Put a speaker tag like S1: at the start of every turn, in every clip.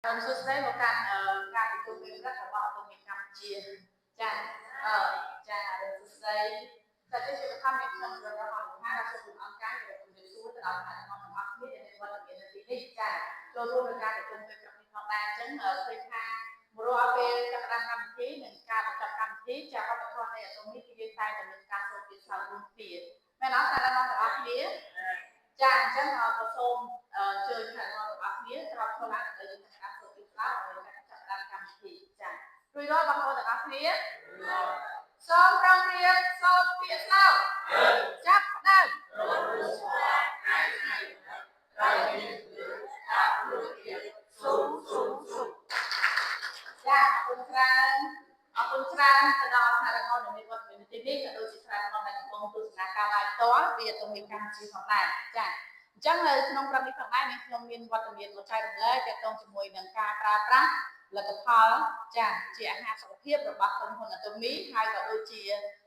S1: សួស្តីមកកាន់ការប្រជុំពេលព្រឹករបស់អង្គការកម្ពុជាចាចាសួស្តីតែជាបឋមមានក្នុងរបស់អង្គការសូមអង្គការជំរាបសួរទៅដល់អ្នកទាំងអស់គ្នាដែលមានវត្តមាននៅទីនេះចាចូលរួមក្នុងការប្រជុំពេលព្រឹកនេះផងដែរអញ្ចឹងឃើញថារាល់ពេលចាប់ផ្ដើមកម្មវិធីនិងការបញ្ចប់កម្មវិធីចាបទធម៌នៃអង្គនេះគឺយើងតែមានការសូមពីស្វាគមន៍គ្នាមែនអត់តែដល់អ្នកទាំងអស់គ្នាចាអញ្ចឹងក៏សូមអញ្ជើញអ្នកទាំងអស់គ្នាត្រឡប់ចូលមកទៅការសូមពីស្វាគមន៍ចាប់ផ្ដើមកម្មវិធីចារួចរាល់បងប្អូនទាំងអស់គ្នាសូមប្រងព្រាបសូមពាក្យស្លោកចាប់ផ្ដើមចាអរគុណច្រើនទៅដល់ថារហូតដល់មានវត្តមានទីនេះក៏ដូចជាច្រើនផងដែលកំពុងទស្សនាការ live ផ្ទាល់វាទៅមានកម្មវិធីផងដែរចាអញ្ចឹងនៅក្នុងព្រឹកនេះផងដែរខ្ញុំមានវត្តមានមកចែករំលែកទាក់ទងជាមួយនឹងការប្រើប្រាស់ផលិតផលចាជាអាហារសុខភាពរបស់ក្រុមហ៊ុន Atomy ហើយក៏ដូចជា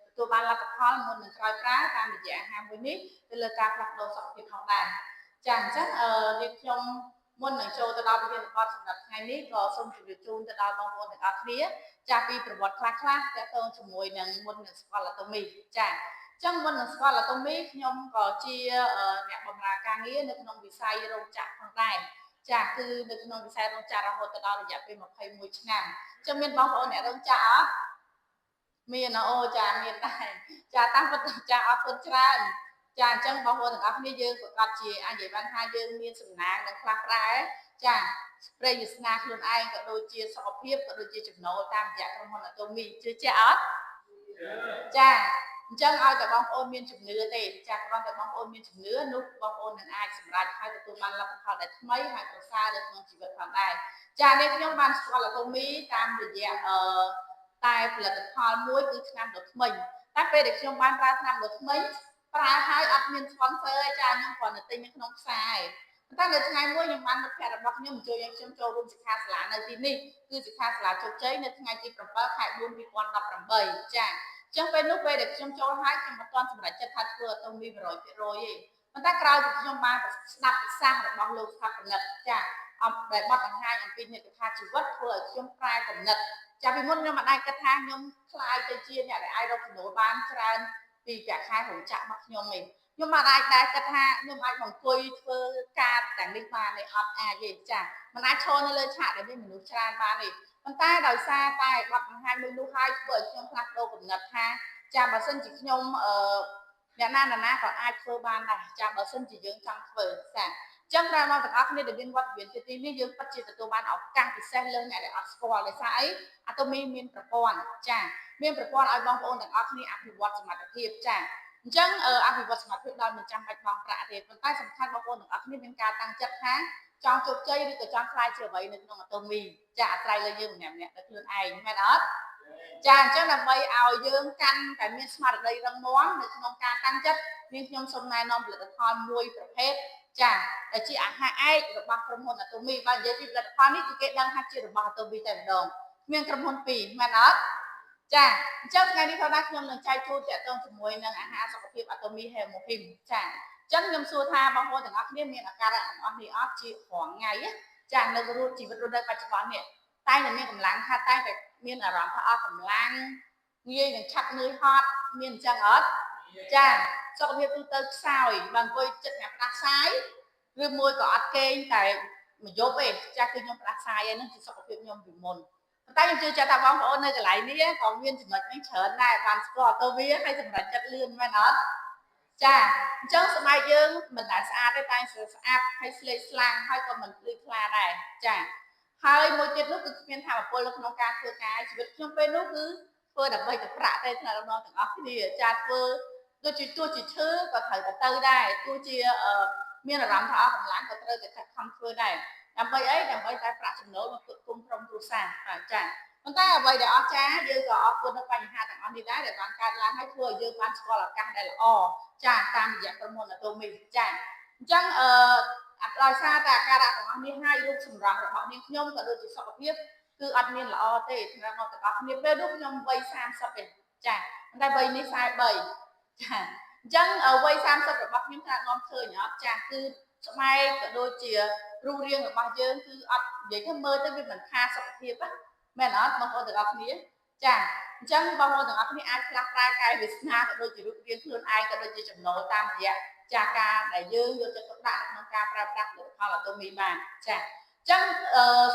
S1: ទទួលបានលទ្ធផលមុននឹងក្រោយប្រើតាមរយៈអាហារមួយនេះទៅលើការផ្លាស់ប្ដូរសុខភាពផងដែរចាអញ្ចឹងនេះខ្ញុំមុននឹងចូលទៅដល់វិធានបទសម្រាប់ថ្ងៃនេះក៏សូមជម្រាបជូនទៅដល់បងប្អូនទាំងអស់គ្នាចាពីប្រវត្តិខ្លះៗទាក់ទងជាមួយនឹងមុននឹងស្គាល់ Atomy ចាអញ្ចឹងមុននឹងស្គាល់ Atomy ខ្ញុំក៏ជាអ្នកបម្រើការងារនៅក្នុងវិស័យរោងចក្រផងដែរចាគឺនៅក្នុងវិស័យរោងចក្ររហូតដល់រយៈពេល21ឆ្នាំអញ្ចឹងមានបងប្អូនអ្នករោងចក្រអត់មានអូចាមានដែរចាតាមពិតចាអរគុណច្រើនចាអញ្ចឹងបងប្អូនទាំងអស់គ្នាយើងប្រកាសជាអាចនិយាយបានថាយើងមានសំណាងនិងខ្លះដែរចាស្ព្រេយវាសនាខ្លួនឯងក៏ដូចជាសុខភាពក៏ដូចជាចំណូលតាមរយៈក្រុមហ៊ុន Atomy ជឿជាក់អត់ចាអញ្ចឹងឲ្យតែបងប្អូនមានជំនឿទេចាគ្រាន់តែបងប្អូនមានជំនឿនោះបងប្អូននឹងអាចសម្រេចហើយទទួលបានលទ្ធផលដែលថ្មីហើយប្រសើរនៅក្នុងជីវិតផងដែរចានេះខ្ញុំបានស្គាល់ Atomy តាមរយៈតែផលិតផលមួយគឺឆ្នាំដុតថ្មីតែពេលដែលខ្ញុំបានប្រើឆ្នាំដុតថ្មីប្រើហើយអត់មាន sponsor ទេចាខ្ញុំគ្រាន់តែទិញនៅក្នុងផ្សារឯងតែនៅថ្ងៃមួយខ្ញុំបានមិត្តភ័ក្តិរបស់ខ្ញុំអញ្ជើញឲ្យខ្ញុំចូលរួមសិក្ខាសាលានៅទីនេះគឺសិក្ខាសាលាជោគជ័យនៅថ្ងៃទី7ខែ4 2018ចាចឹងពេលនោះពេលដែលខ្ញុំចូលហើយខ្ញុំមិនទាន់សម្រេចចិត្តថាធ្វើ Atomy 100%ទេប៉ុន្តែក្រោយពីខ្ញុំបានស្ដាប់ប្រសាសន៍របស់លោកស្ថាបនិកចាដែលបទបង្ហាញអំពីនេតិថាជីវិតធ្វើឲ្យខ្ញុំប្រែគំនិតចាពីមុនខ្ញុំមិនអាចគិតថាខ្ញុំខ្លាយទៅជាអ្នកដែលអាចរកចំណូលបានច្រើនពីប្រាក់ខែរោងចក្ររបស់ខ្ញុំទេខ្ញុំមិនអាចដែរគិតថាខ្ញុំអាចអង្គុយធ្វើការទាំងនេះបានទេអត់អាចទេចាមិនអាចឈរនៅលើឆាកដែលមានមនុស្សច្រើនបានទេប៉ុន្តែដោយសារតែបទបង្ហាញមួយនោះហើយធ្វើឲ្យខ្ញុំផ្លាស់ប្ដូរគំនិតថាចាបើសិនជាខ្ញុំអ្នកណាក៏អាចធ្វើបានដែរចាបើសិនជាយើងចង់ធ្វើចាចឹងដល់មកទាំងអស់គ្នាដែលមានវត្តមានទីនេះយើងពិតជាទទួលបានឱកាសពិសេសលើអ្នកដែលអត់ស្គាល់ដោយសារអី Atomy មានប្រព័ន្ធចាមានប្រព័ន្ធឲ្យបងប្អូនទាំងអស់គ្នាអភិវឌ្ឍសមត្ថភាពចាអញ្ចឹងអភិវឌ្ឍសមត្ថភាពដោយមិនចាំបាច់បង់ប្រាក់ទេប៉ុន្តែសំខាន់បងប្អូនទាំងអស់គ្នាមានការតាំងចិត្តថាចង់ជោគជ័យឬក៏ចង់ខ្លាយជាអ្វីនៅក្នុង Atomy ចាអាស្រ័យលើយើងម្នាក់ៗដល់ខ្លួនឯងមែនអត់ចាអញ្ចឹងដើម្បីឲ្យយើងកាន់តែមានស្មារតីរឹងមាំនៅក្នុងការតាំងចិត្តនាងខ្ញុំសូមណែនាំផលិតផលមួយប្រភេទចាដែលជាអាហារឯករបស់ក្រុមហ៊ុន Atomy បើនិយាយពីផលិតផលនេះគឺគេដឹងថាជារបស់ Atomy តែម្ដងមានក្រុមហ៊ុនពីរមែនអត់ចាអញ្ចឹងថ្ងៃនេះផងដែរខ្ញុំនឹងចែកជូនតាក់ទងជាមួយនឹងអាហារសុខភាព Atomy Hemohim ចាអញ្ចឹងខ្ញុំសួរថាបងប្អូនទាំងអស់គ្នាមានអាការៈទាំងអស់នេះអត់ជារងថ្ងៃចានៅជីវិតរស់នៅបច្ចុប្បន្ននេះតែមានកម្លាំងថាតែមានអារម្មណ៍ថាអស់កម្លាំងងាយនឹងឆាប់នឿយហត់មានអញ្ចឹងអត់ចាសុខភាពទូទៅខ្សោយបើអង្គុយចិត្តអ្នកផ្ដាសាយឬមួយក៏អត់គេងតែមួយយប់ទេចាគឺខ្ញុំផ្ដាសាយហ្នឹងគឺសុខភាពខ្ញុំពីមុនតែខ្ញុំជឿជាក់ថាបងប្អូននៅកន្លែងនេះក៏មានចំណុចនេះច្រើនដែរបានស្គាល់ទៅវាហើយសម្រាប់ចិត្តលឿនមែនអត់ចាអញ្ចឹងស្បែកយើងមិនដែលស្អាតទេតែស្អាតហើយស្លេកស្លាំងហើយក៏មិនភ្លឺថ្លាដែរចាហើយមួយទៀតនោះគឺគ្មានថាមពលនៅក្នុងការធ្វើការជីវិតខ្ញុំពេលនោះគឺធ្វើដើម្បីតែប្រាក់ទេថ្នាក់ដំណងទាំងអស់គ្នាចាធ្វើដូចជាទោះជាឈឺក៏ត្រូវតែទៅដែរទោះជាមានអារម្មណ៍ថាអស់កម្លាំងក៏ត្រូវតែខិតខំធ្វើដែរដើម្បីអីដើម្បីតែប្រាក់ចំណូលមកគុំក្រុមគ្រួសារបាទចាប៉ុន្តែអ្វីដែលអស្ចារ្យយើងក៏អរគុណដល់បញ្ហាទាំងអស់នេះដែរដែលបានកើតឡើងហើយធ្វើឲ្យយើងបានស្គាល់ឱកាសដែលល្អចាតាមរយៈក្រុមហ៊ុន Atomy ចាអញ្ចឹងដោយសារតែអាការៈទាំងអស់នេះហើយរូបសម្រស់របស់នាងខ្ញុំក៏ដូចជាសុខភាពគឺអត់មានល្អទេសម្រាប់បងទាំងអស់គ្នាពេលនោះខ្ញុំវ័យ30ទេចាប៉ុន្តែវ័យនេះ43ចាអញ្ចឹងវ័យ30របស់ខ្ញុំថានាំឃើញអត់ចាគឺ ស្បែកក៏ដូចជារូបរាងរបស់យើងគឺអត់និយាយថាមើលទៅវាមិនខាសុខភាពណាមែនអត់បងប្អូនទាំងអស់គ្នាចាអញ្ចឹងបងប្អូនទាំងអស់គ្នាអាចផ្លាស់ប្រែកាយវាសនាក៏ដូចជារូបរាងខ្លួនឯងក៏ដូចជាចំណូលតាមរយៈចាការដែលយើងយកចិត្តទុកដាក់ក្នុងការប្រើប្រាស់ផលិតផលអាតូមីបានចាអញ្ចឹង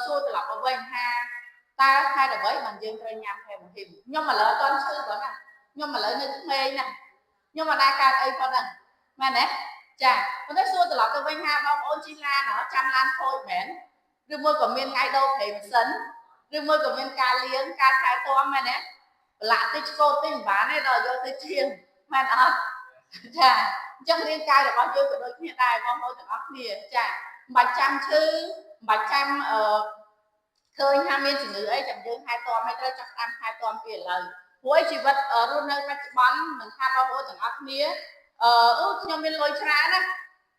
S1: សួរត្រឡប់មកវិញថាតើហេតុអ្វីបានយើងត្រូវញ៉ាំហេមហ៊ីមខ្ញុំឥឡូវអត់ទាន់ឈឺបងណាខ្ញុំឥឡូវនៅក្មេងណាខ្ញុំមិនដែលកើតអីផងហ្នឹងមែនទេចាប៉ុន្តែសួរត្រឡប់ទៅវិញថាបងប្អូនជិះឡានចាំឡានខូចមែនឬមួយក៏មានថ្ងៃដូរប្រេងម៉ាស៊ីនឬមួយក៏មានការលាងការថែទាំមែនទេប្រឡាក់តិចស្គរតិចមិនបានទេដល់យកទៅជាងមែនអត់ចាអញ្ចឹងរាងកាយរបស់យើងក៏ដូចគ្នាដែរបងប្អូនទាំងអស់គ្នាចាមិនបាច់ចាំឈឺមិនបាច់ចាំឃើញថាមានជំងឺអីចាំយើងថែទាំឲ្យត្រូវចាប់តាមថែទាំពីឥឡូវព្រោះជីវិតរស់នៅបច្ចុប្បន្នមិនថាបងប្អូនទាំងអស់គ្នាខ្ញុំមានលុយច្រើនណា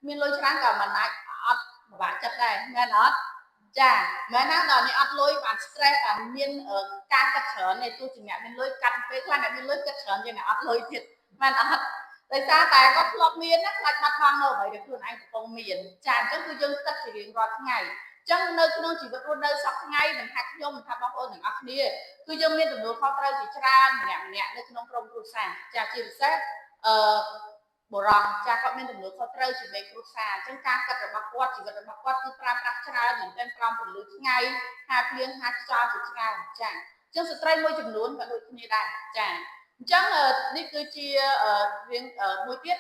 S1: មានលុយច្រើនក៏មិនអាចអត់ពិបាកចិត្តដែរមែនអត់ចាមែនណាដល់នេះអត់លុយបាន stress បានមានការកាត់ច្រើននៃទោះជាអ្នកមានលុយកាត់ពេលខ្លះអ្នកមានលុយកាត់ច្រើនជាងអ្នកអត់លុយទៀតមែនអត់ដោយសារតែគាត់ធ្លាប់មានណាខ្លាចបាត់បង់នៅអ្វីដែលខ្លួនឯងកំពុងមានចាអញ្ចឹងគឺយើងគិតជារៀងរាល់ថ្ងៃចឹងនៅក្នុងជីវិតរស់នៅសប្តាហ៍ថ្ងៃមិនថាខ្ញុំមិនថាបងប្អូនទាំងអស់គ្នាគឺយើងមានទំនួលខុសត្រូវជាច្រើនម្នាក់នៅក្នុងក្រុមគ្រួសារចាជាពិសេសបុរសចាគាត់មានទំនួលខុសត្រូវជាមួយគ្រួសារអញ្ចឹងការកាត់របស់គាត់ជីវិតរបស់គាត់គឺប្រើប្រាស់ច្រើនមែនទែនក្រោមពន្លឺថ្ងៃហាភ្លៀងហាខ្យល់ជាច្រើនចាអញ្ចឹងស្ត្រីមួយចំនួនក៏ដូចគ្នាដែរចាអញ្ចឹងនេះគឺជារឿងមួយទៀត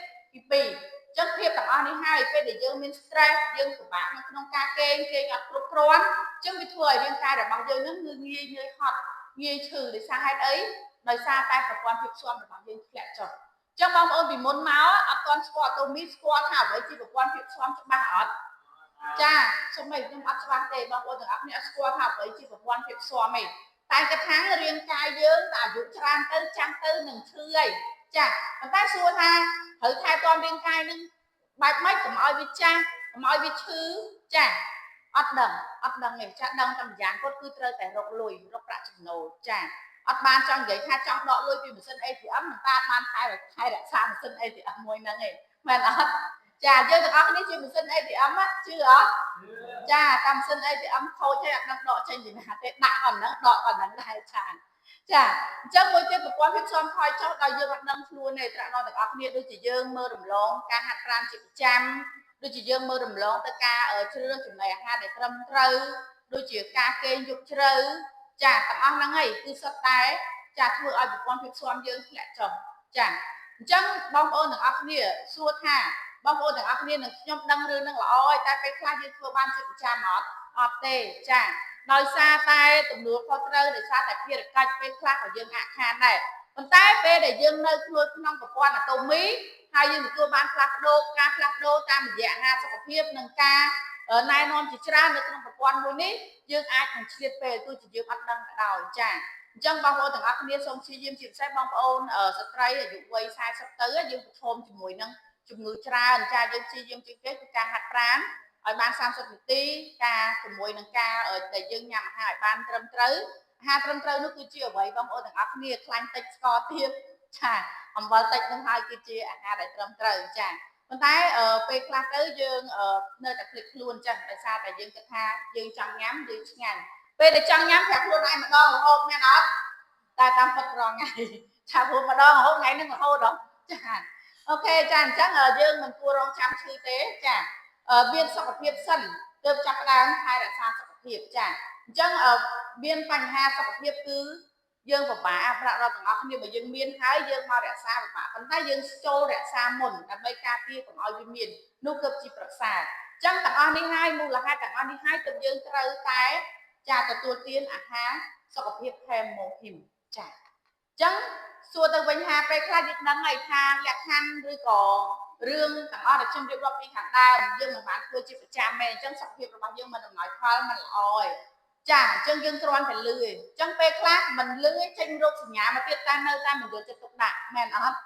S1: ទី2ចឹងភាពទាំងអស់នេះហើយពេលដែលយើងមាន stress យើងពិបាកនៅក្នុងការគេងអត់គ្រប់គ្រាន់ចឹងវាធ្វើឲ្យរាងកាយរបស់យើងនឹងគឺងាយនឿយហត់ងាយឈឺដោយសារហេតុអីដោយសារតែប្រព័ន្ធភាពស៊ាំរបស់យើងធ្លាក់ចុះចឹងបងប្អូនពីមុនមកអត់ទាន់ស្គាល់អាតូមីស្គាល់ថាអ្វីជាប្រព័ន្ធភាពស៊ាំច្បាស់អត់ចាសូមឲ្យខ្ញុំអត់ច្បាស់ទេបងប្អូនទាំងអស់គ្នាអត់ស្គាល់ថាអ្វីជាប្រព័ន្ធភាពស៊ាំទេតែកថារាងកាយយើងតែអាយុច្រើនទៅចាំទៅនឹងឈឺហើយចាប៉ុន្តែសួរថាត្រូវថែទាំរាងកាយនឹងបែបម៉េចកុំឲ្យវាចាស់កុំឲ្យវាឈឺចាអត់ដឹងទេចាដឹងតែម្យ៉ាងគាត់គឺត្រូវតែរកលុយរកប្រាក់ចំណូលចាអត់បានចង់និយាយថាចង់ដកលុយពីម៉ាស៊ីន ATM មិនតាបានថែរក្សាម៉ាស៊ីន ATM មួយហ្នឹងទេមែនអត់ចាយើងទាំងអស់គ្នាជាម៉ាស៊ីន ATM ជឿអត់ចាតាមម៉ាស៊ីន ATM ខូចហើយអត់ដឹងដកចេញពីណាទេដាក់ប៉ុណ្ណឹងដកប៉ុណ្ណឹងដែរចាចាអញ្ចឹងមួយទៀតប្រព័ន្ធភាពស៊ាំថយចុះដល់យើងអត់ដឹងខ្លួនទេត្រាក់ដល់ទាំងអស់គ្នាដូចជាយើងមើលរំលងការហាត់ប្រាណជាប្រចាំដូចជាយើងមើលរំលងទៅការជ្រើសរើសចំណីអាហារដែលត្រឹមត្រូវដូចជាការគេងយប់ជ្រៅចាទាំងអស់ហ្នឹងហើយគឺសុទ្ធតែចាធ្វើឲ្យប្រព័ន្ធភាពស៊ាំយើងធ្លាក់ចុះចាអញ្ចឹងបងប្អូនទាំងអស់គ្នាសួរថាបងប្អូនទាំងអស់គ្នានឹងខ្ញុំដឹងរឿងហ្នឹងល្អហើយតែពេលខ្លះយើងធ្វើបានជាប្រចាំអត់ទេចាដោយសារតែទំនួលខុសត្រូវដោយសារតែភារកិច្ចពេលខ្លះក៏យើងអាក់ខានដែរប៉ុន្តែពេលដែលយើងនៅក្នុងប្រព័ន្ធអាតូមីហើយយើងទទួលបានផ្លាស់ប្ដូរតាមរយៈអាហារសុខភាពនិងការណែនាំជាច្រើននៅក្នុងប្រព័ន្ធមួយនេះយើងអាចនឹងឆ្លៀតពេលទោះជាយើងអត់ដឹងក៏ដោយចាអញ្ចឹងបងប្អូនទាំងអស់គ្នាសូមព្យាយាមជាពិសេសបងប្អូនស្ត្រីអាយុវ័យ40ទៅយើងប្រឈមជាមួយនឹងជំងឺច្រើនចាយើងព្យាយាមជាងគេគឺការហាត់ប្រាណឲ្យបាន30នាទីការជាមួយនឹងការដែលយើងញ៉ាំអាហារឲ្យបានត្រឹមត្រូវអាហារត្រឹមត្រូវនោះគឺជាអ្វីបងប្អូនទាំងអស់គ្នាខ្លាញ់តិចស្ករទាបចាអំបិលតិចនោះហើយគឺជាអាហារដែលត្រឹមត្រូវចាប៉ុន្តែពេលខ្លះទៅយើងនៅតែភ្លេចខ្លួនចឹងដោយសារតែយើងគិតថាយើងចង់ញ៉ាំយើងឆ្ងាញ់ពេលដែលចង់ញ៉ាំប្រាប់ខ្លួនឯងម្ដងរហូតមែនអត់តែតាមពិតរងថ្ងៃថាព្រោះម្ដងរហូតថ្ងៃហ្នឹងរហូតដល់ចាអូខេចាអញ្ចឹងយើងមិនគួររងចាំឈឺទេចាមានសុខភាពសិនទើបចាប់ផ្ដើមថែរក្សាសុខភាពចាអញ្ចឹងមានបញ្ហាសុខភាពគឺយើងពិបាកប្រាក់ដល់ទាំងអស់គ្នាបើយើងមានហើយយើងមករក្សាពិបាកប៉ុន្តែយើងចូលរក្សាមុនដើម្បីការពារកុំឲ្យវាមាននោះគឺជាប្រសើរអញ្ចឹងទាំងអស់នេះហើយមូលហេតុទាំងអស់នេះហើយទើបយើងត្រូវតែចាទទួលទានអាហារសុខភាពហេមូហ៊ីមចាអញ្ចឹងសួរទៅវិញថាពេលខ្លះយើងដឹងហើយថាលក្ខខណ្ឌឬក៏រឿងទាំងអស់ដែលខ្ញុំរៀបរាប់ពីខាងដើមយើងមិនបានធ្វើជាប្រចាំទេអញ្ចឹងសុខភាពរបស់យើងមិនដំណើរផលមិនល្អទេចាអញ្ចឹងយើងគ្រាន់តែលឺទេអញ្ចឹងពេលខ្លះមិនលឺទេចេញរោគសញ្ញាមកទៀតតែនៅតែមិនយកចិត្តទុកដាក់មែនអត់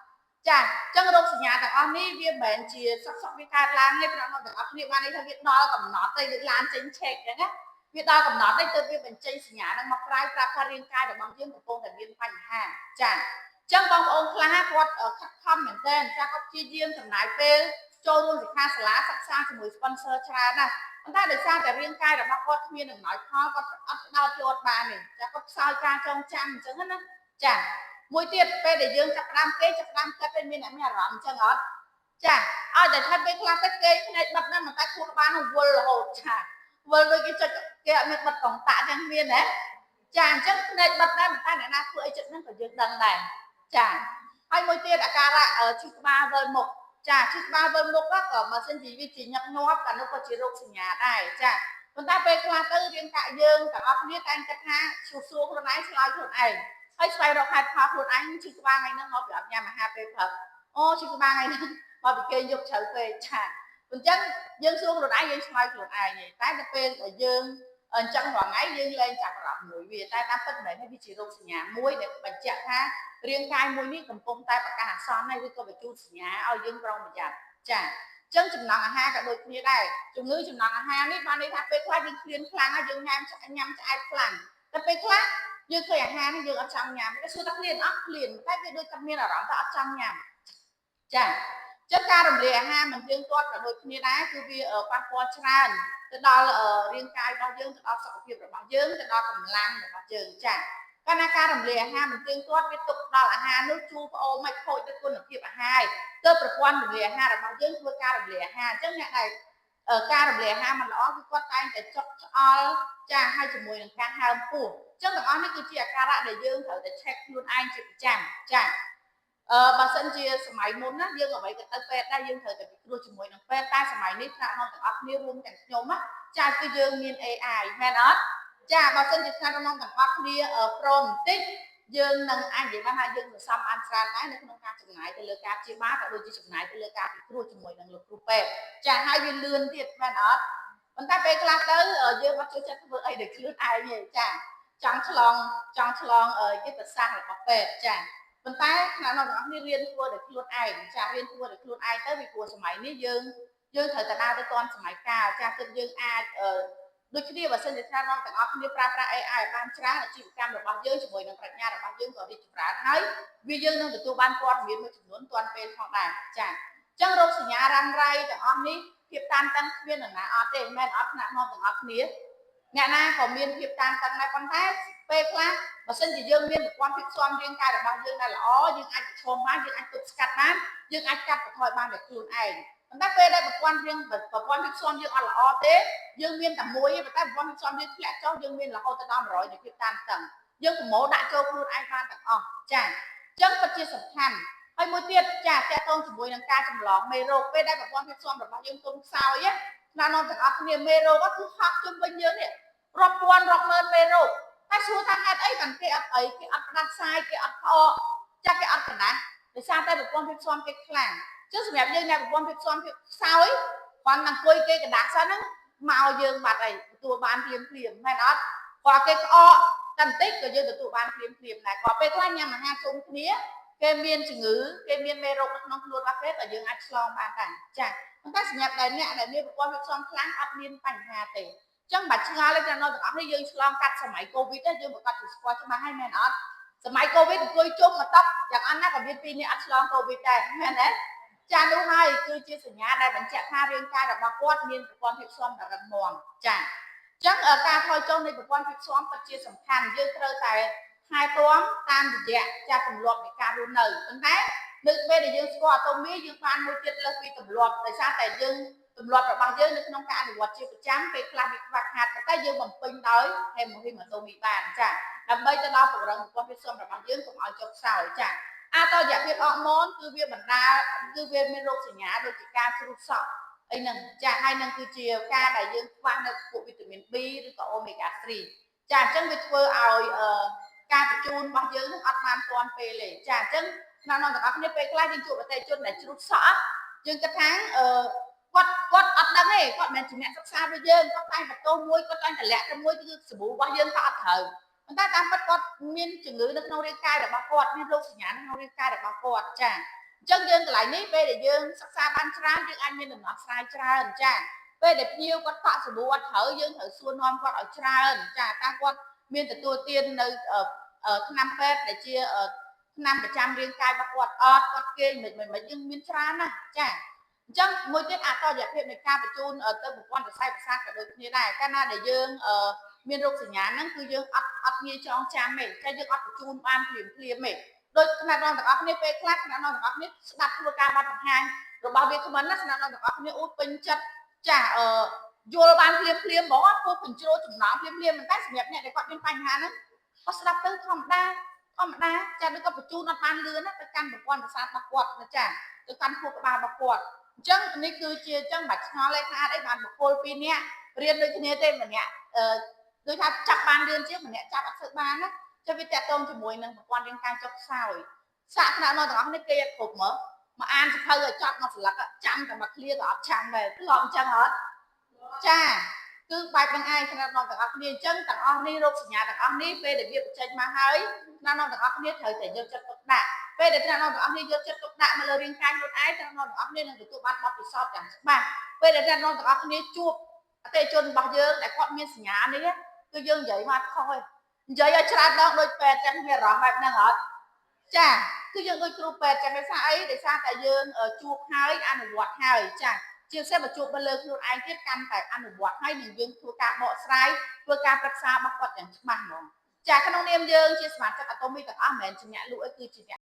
S1: ចាអញ្ចឹងរោគសញ្ញាទាំងអស់នេះវាមិនមែនជាសុខវាកើតឡើងទេព្រោះទាំងអស់គ្នាបានន័យថាវាដល់កំណត់ទៅដូចឡានចេញឆេកអញ្ចឹងណាវាដល់កំណត់ទៅទើបវាបញ្ចេញសញ្ញាហ្នឹងមកក្រៅប្រាប់ថារាងកាយរបស់យើងកំពុងតែមានបញ្ហាចាអញ្ចឹងបងប្អូនខ្លះគាត់ខិតខំមែនទែនចាគាត់ព្យាយាមចំណាយពេល ចូលរួមសិក្ខាសាលាសិក្សាជាមួយ sponsor ច្រើនណាស់ប៉ុន្តែដោយសារតែរាងកាយរបស់គាត់គ្មានដំណោយផលគាត់អត់ដោតយកបានទេចាគាត់ខ្សោយការចងចាំអញ្ចឹងណាចាមួយទៀតពេលដែលយើងចាប់ផ្ដើមគេចាប់ផ្ដើមគិតទៅមានអារម្មណ៍អញ្ចឹងអត់ចាឲ្យតែថាពេលខ្លះទៅគេភ្នែកបិទណាមិនតែខួរក្បាលនោះវល់រហូតចាវល់ដូចគេចុចគេអត់មានបិទកងតាក់អញ្ចឹងមានណាចាអញ្ចឹងភ្នែកបិទដែរមិនតែអ្នកណាធ្វើអីចិត្តហ្នឹងក៏យើងដឹងដែរចាហើយមួយទៀតអាការៈឈឺក្បាលវិលមុខចាឈឺក្បាលវិលមុខក៏បើសិនជាវាជាញឹកញាប់ក៏នោះក៏ជារោគសញ្ញាដែរចាប៉ុន្តែពេលខ្លះទៅរាងកាយយើងទាំងអស់គ្នាតែងគិតថាឈឺសួរខ្លួនឯងឆ្លើយខ្លួនឯងហើយស្វែងរកហេតុផលខ្លួនឯងឈឺក្បាលថ្ងៃហ្នឹងមកប្រាប់ញ៉ាំអាហារពេលព្រឹកអូឈឺក្បាលថ្ងៃហ្នឹងមកពីគេយកជ្រៅពេកចាអញ្ចឹងយើងសួរខ្លួនឯងយើងឆ្លើយខ្លួនឯងទេតែទៅពេលដែលយើងអញ្ចឹងរាល់ថ្ងៃយើងលែងចាប់អារម្មណ៍មួយវាតែតាមពិតមិនមែនវាជារោគសញ្ញាមួយដែលបញ្ជាក់ថារាងកាយមួយនេះកំពុងតែប្រកាសអាសន្នហើយឬក៏បញ្ជូនសញ្ញាឲ្យយើងប្រុងប្រយ័ត្នចាអញ្ចឹងចំណង់អាហារក៏ដូចគ្នាដែរជំងឺចំណង់អាហារនេះបានន័យថាពេលខ្លះយើងឃ្លានខ្លាំងហើយយើងញ៉ាំឆ្អែតខ្លាំងតែពេលខ្លះយើងឃើញអាហារនេះយើងអត់ចង់ញ៉ាំតែសួរថាឃ្លានអត់ឃ្លានតែវាដូចតែមានអារម្មណ៍ថាអត់ចង់ញ៉ាំចាចឹងការរំលាយអាហារមិនទៀងទាត់ក៏ដូចគ្នាដែរគឺវាប៉ះពាល់ច្រើនទៅដល់រាងកាយរបស់យើងទៅដល់សុខភាពរបស់យើងទៅដល់កម្លាំងរបស់យើងចាកាលណាការរំលាយអាហារមិនទៀងទាត់វាទុកដល់អាហារនោះជូរប្អូរមិនខូចទៅគុណភាពអាហារទៅប្រព័ន្ធរំលាយអាហាររបស់យើងធ្វើការរំលាយអាហារអញ្ចឹងអ្នកដែលការរំលាយអាហារមិនល្អគឺគាត់តែងតែចុកឆ្អល់ចាហើយជាមួយនឹងការហើមពោះអញ្ចឹងទាំងអស់នេះគឺជាអាការៈដែលយើងត្រូវតែ check ខ្លួនឯងជាប្រចាំចាបើសិនជាសម័យមុនណាយើងអ្វីក៏ទៅពេទ្យដែរយើងត្រូវតែពិគ្រោះជាមួយនឹងពេទ្យតែសម័យនេះថ្នាក់មកទាំងអស់គ្នារួមទាំងខ្ញុំណាចាគឺយើងមាន AI មែនអត់ចាបើសិនជាថ្នាក់មកទាំងអស់គ្នាប្រូបន្តិចយើងនឹងអាចនិយាយបានថាយើងសន្សំបានច្រើនដែរនៅក្នុងការចំណាយទៅលើការព្យាបាលក៏ដូចជាចំណាយទៅលើការពិគ្រោះជាមួយនឹងលោកគ្រូពេទ្យចាហើយវាលឿនទៀតមែនអត់ប៉ុន្តែពេលខ្លះទៅយើងអត់ចូលចិត្តធ្វើអីដោយខ្លួនឯងទេចាចង់ឆ្លងយុទ្ធសាស្ត្ររបស់ពេទ្យចាប៉ុន្តែខ្លះអ្នកទាំងអស់គ្នារៀនធ្វើដោយខ្លួនឯងចារៀនធ្វើដោយខ្លួនឯងទៅពីព្រោះសម័យនេះយើងត្រូវតែដើរទៅទាន់សម័យកាលចាទើបយើងអាចដូចគ្នាបើសិនជាថាអ្នកទាំងអស់គ្នាប្រើប្រាស់ AI បានច្រើនអាជីវកម្មរបស់យើងជាមួយនឹងប្រាជ្ញារបស់យើងក៏រីកចម្រើនហើយវាយើងនឹងទទួលបានព័ត៌មានមួយចំនួនទាន់ពេលផងដែរចាអញ្ចឹងរោគសញ្ញារ៉ាំរ៉ៃទាំងអស់នេះភាពតានតឹងគ្មាននរណាអត់ទេមិនមែនអត់ថ្នាក់មកទាំងអស់គ្នាអ្នកណាក៏មានភាពតានតឹងដែរប៉ុន្តែពេលខ្លះបើសិនជាយើងមានប្រព័ន្ធភាពស៊ាំរាងកាយរបស់យើងដែលល្អយើងអាចប្រឈមបានយើងអាចទប់ស្កាត់បានយើងអាចកាត់បន្ថយបានដោយខ្លួនឯងប៉ុន្តែពេលដែលប្រព័ន្ធភាពស៊ាំយើងអត់ល្អទេយើងមានតែមួយទេប៉ុន្តែប្រព័ន្ធភាពស៊ាំយើងធ្លាក់ចុះយើងមានរហូតទៅដល់100នៃភាពតានតឹងយើងប្រមូលដាក់ចូលខ្លួនឯងបានទាំងអស់ចាអញ្ចឹងពិតជាសំខាន់ហើយមួយទៀតចាតកតងជាមួយនឹងការចម្លងមេរោគពេលដែលប្រព័ន្ធភាពស៊ាំរបស់យើងទុំខ្សោយណាស់ទាំងអស់គ្នាមេរោគគឺហក់ជុំវិញយើងនេះរាប់ពាន់រាប់ម៉ឺនមេរោគហើយសួរថាហេតុអីបានគេអត់អីគេអត់ផ្ដាសាយគេអត់ខកចាគេអត់កណ្ដាស់ដោយសារតែប្រព័ន្ធភាពស៊ាំគេខ្លាំងចឹងសម្រាប់យើងអ្នកប្រព័ន្ធភាពស៊ាំភាពខ្សោយគាត់នឹងអង្គុយគេកណ្ដាស់សិនហ្នឹងមកយើងបាត់ហើយទទួលបានភ្លាមមែនអត់គាត់គេក្អកតែបន្តិចក៏យើងទទួលបានភ្លាមដែរគាត់ពេលខ្លះញ៉ាំអាហារជុំគ្នាគេមានជំងឺគេមានមេរោគនៅក្នុងខ្លួនរបស់គេក៏យើងអាចឆ្លងបានដែរចាប៉ុន្តែសម្រាប់តែអ្នកដែលមានប្រព័ន្ធភាពស៊ាំខ្លាំងអត់មានបញ្ហាទេចឹងបាច់ឆ្ងល់ទេដល់ទាំងអស់នេះយើងឆ្លងកាត់សម័យកូវីដយើងប្រកាសជាស្គាល់ច្បាស់ហើយមែនអត់សម័យកូវីដអង្គុយជុំមកតុយ៉ាងអត់ណាក៏មាន2នាក់អត់ឆ្លងកូវីដដែរមែនទេចានោះហើយគឺជាសញ្ញាដែលបញ្ជាក់ថារាងកាយរបស់គាត់មានប្រព័ន្ធភាពស៊ាំដ៏រឹងមាំចាចឹងការថយចុះនៃប្រព័ន្ធភាពស៊ាំពិតជាសំខាន់យើងត្រូវតែថែទាំតាមរយៈចាទម្លាប់នៃការរស់នៅប៉ុន្តែនៅពេលដែលយើងស្គាល់អាតូមីយើងបានមួយទៀតលើសពីទម្លាប់ដោយសារតែយើងទម្លាប់របស់យើងនៅក្នុងការអនុវត្តជាប្រចាំពេលខ្លះវាខ្វះខាតតែយើងបំពេញដោយហេមូហ៊ីម៉ាតូមីបានចាដើម្បីទៅដល់ពង្រឹងប្រព័ន្ធភាពស៊ាំរបស់យើងកុំឲ្យចុះខ្សោយចាអាតរយៈភាពអរម៉ូនគឺវាបណ្ដាលគឺវាមានរោគសញ្ញាដូចជាការជ្រុះសក់អីហ្នឹងចាហើយនឹងគឺជាការដែលយើងខ្វះនៅពួកវីតាមីន B ឬក៏ Omega 3ចាអញ្ចឹងវាធ្វើឲ្យការបញ្ជូនរបស់យើងនឹងអត់បានទាន់ពេលទេចាអញ្ចឹងអ្នកនរទាំងអស់គ្នាពេលខ្លះយើងជួបអតិថិជនដែលជ្រុះសក់យើងគិតថាគាត់អត់ដឹងទេគាត់មិនមែនជាអ្នកសិក្សាដូចយើងគាត់តែងបន្ទោសមួយគាត់តែងតម្លាក់ទៅមួយគឺសាប៊ូរបស់យើងក៏អត់ត្រូវប៉ុន្តែតាមពិតគាត់មានជំងឺនៅក្នុងរាងកាយរបស់គាត់មានរោគសញ្ញានៅក្នុងរាងកាយរបស់គាត់ចាអញ្ចឹងយើងកន្លែងនេះពេលដែលយើងសិក្សាបានច្រើនយើងអាចមានដំណោះស្រាយច្រើនចាពេលដែលភ្ញៀវគាត់ប៉ាក់សាប៊ូអត់ត្រូវយើងត្រូវសួរនាំគាត់ឲ្យច្រើនចាតើគាត់មានទទួលទាននៅថ្នាំពេទ្យដែលជាថ្នាំប្រចាំរាងកាយរបស់គាត់អត់គាត់គេមិនយើងមានច្រើនណាស់ចាអ ចឹងមួយទៀតអតរយៈភាពនៃការបញ្ជូនទៅប្រព័ន្ធសរសៃប្រសាទក៏ដូចគ្នាដែរកាលណាដែលយើងមានរោគសញ្ញាហ្នឹងគឺយើងអត់ងាយចងចាំទេតែយើងអត់បញ្ជូនបានភ្លាមទេដូចថ្នាក់ដល់ទាំងអស់គ្នាពេលខ្លះថ្នាក់ដល់ទាំងអស់គ្នាស្ដាប់ធ្វើការបទបង្ហាញរបស់វាគ្មិនណាថ្នាក់ដល់ទាំងអស់គ្នាអូពេញចិត្តចាយល់បានភ្លាមហ្មងពួកបញ្ជ្រោចំណងភ្លាមមិនតែសម្រាប់អ្នកដែលគាត់មានបញ្ហាហ្នឹងគាត់ស្ដាប់ទៅធម្មតាចាដូចគាត់បញ្ជូនអត់បានលឿនណាទៅកាន់ប្រព័ន្ធប្រសាទរបស់គាត់ណាចាទៅកាន់ខួរក្បាលរបស់គាត់អញ្ចឹងនេះគឺជាអញ្ចឹងមិនឆ្ងល់ទេថាអីបានបុគ្គលពីរនាក់រៀនដូចគ្នាទេម្នាក់ដូចថាចាប់បានលឿនជាងម្នាក់ចាប់អត់ធ្វើបានណាចុះវាតកតងជាមួយនឹងប្រព័ន្ធរាងកាយចុះខ្សោយសាកថ្នាក់ដល់ទាំងអស់គ្នាគេអត់គ្រប់មកអានសភៅឲ្យចប់មកស្លឹកចាំតែមកឃ្លាក៏អត់ចាំដែរធ្លាប់អញ្ចឹងអត់ចាគឺបែបហ្នឹងឯងថ្នាក់ដល់ទាំងអស់គ្នាអញ្ចឹងទាំងអស់នេះរោគសញ្ញាទាំងអស់នេះពេលដែលវាបញ្ចេញមកហើយថ្នាក់ដល់ទាំងអស់គ្នាត្រូវតែយកចិត្តទុកដាក់ពេលដែលថ្នាក់ដល់ទាំងអស់គ្នាយកចិត្តទុកដាក់មកលើរាងកាយខ្លួនឯងថ្នាក់ដល់ទាំងអស់គ្នានឹងទទួលបានបទពិសោធន៍យ៉ាងច្បាស់ពេលដែលថ្នាក់ដល់ទាំងអស់គ្នាជួបអតិថិជនរបស់យើងដែលគាត់មានសញ្ញានេះគឺយើងនិយាយមកខុសទេនិយាយឲ្យច្រើនដងដូចពេទ្យចឹងវាអារម្មណ៍បែបហ្នឹងអត់ចាគឺយើងដូចគ្រូពេទ្យចឹងដោយសារអីដោយសារតែយើងជួបហើយអនុវត្តហើយចាជាពិសេសបើជួបមកលើខ្លួនឯងទៀតកាន់តែអនុវត្តហើយនឹងយើងធ្វើការបកស្រាយធ្វើការប្រឹក្សារបស់គាត់យ៉ាងច្បាស់ហ្មងចាក្នុងនាមយើងជាសមាជិកអាតូមីទាំងអស់មិនមែនជាអ្នកលក់អីគឺជាអ្នក